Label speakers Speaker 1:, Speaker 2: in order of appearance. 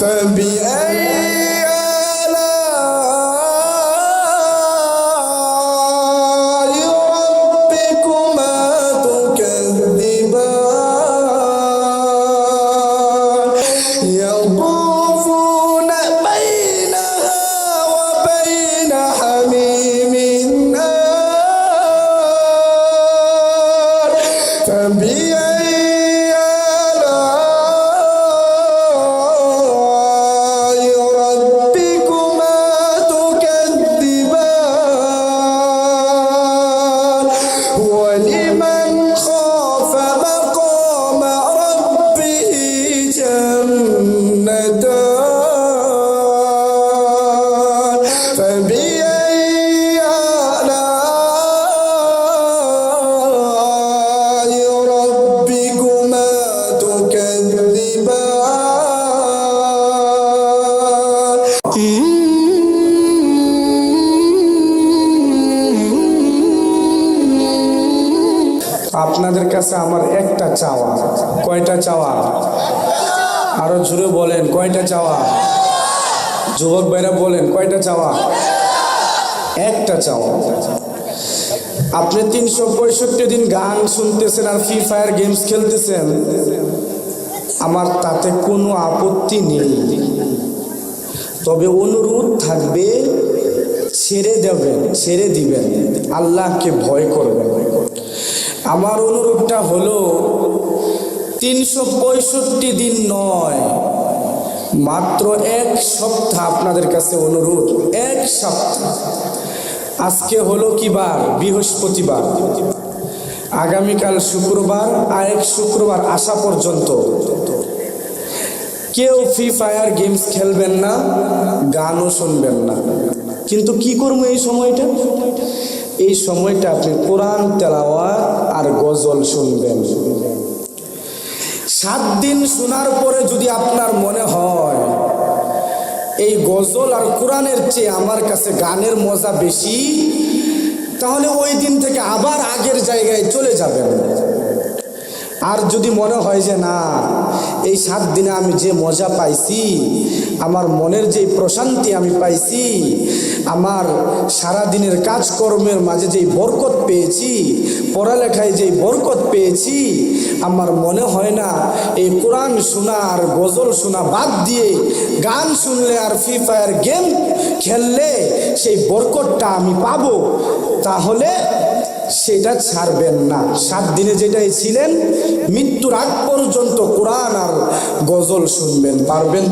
Speaker 1: فبأي آلاء ربكما تكذبان يطوفون بينها وبين حميم آن فبأي ولمن خاف مقام ربه جنتان فبأي آلاء ربكما تكذبان আপনাদের কাছে আমার একটা চাওয়া। কয়টা চাওয়া? আরো জোরে বলেন, কয়টা চাওয়া? যুবক ভাইরা বলেন, কয়টা চাওয়া? একটা চাওয়া। আপনি 365 দিন গান শুনতেছেন আর ফ্রি ফায়ার গেমস খেলতেছেন, আমার তাতে কোনো আপত্তি নেই, তবে অনুরোধ থাকবে ছেড়ে দিবেন, আল্লাহকে ভয় করবেন। আমার অনুরোধটা হলো 365 দিন নয়, মাত্র 1 সপ্তাহ আপনাদের কাছে অনুরোধ। 1 সপ্তাহ। আজকে হলো কি বার? বৃহস্পতিবার। আগামীকাল শুক্রবার, আরেক শুক্রবার আসা পর্যন্ত কেউ ফ্রি ফায়ার গেমস খেলবেন না, গানও শুনবেন না। কিন্তু কি করবো এই সময়টা? এই সময়টা আপনি কোরআন তেলাওয়াত আর গজল শুনবেন। 7 দিন শোনার পরে যদি আপনার মনে হয় এই গজল আর কোরআনের চেয়ে আমার কাছে গানের মজা বেশি, তাহলে ওই দিন থেকে আবার আগের জায়গায় চলে যাবেন। আর যদি মনে হয় যে না, এই 7 দিনে আমি যে মজা পাইছি, আমার মনের যে প্রশান্তি আমি পাইছি, আমার সারা দিনের কাজকর্মের মাঝে যেই বরকত পেয়েছি, পড়ালেখায় যেই বরকত পেয়েছি, আমার মনে হয় না এই কোরআন শোনা আর গজল শোনা বাদ দিয়ে গান শুনলে আর ফ্রি ফায়ার গেম খেললে সেই বরকতটা আমি পাবো, তাহলে সেটা ছাড়বেন না। 7 দিনে যেটাই ছিলেন, মৃত্যুর আগ পর্যন্ত কোরআন আর গজল শুনবেন। পারবেন?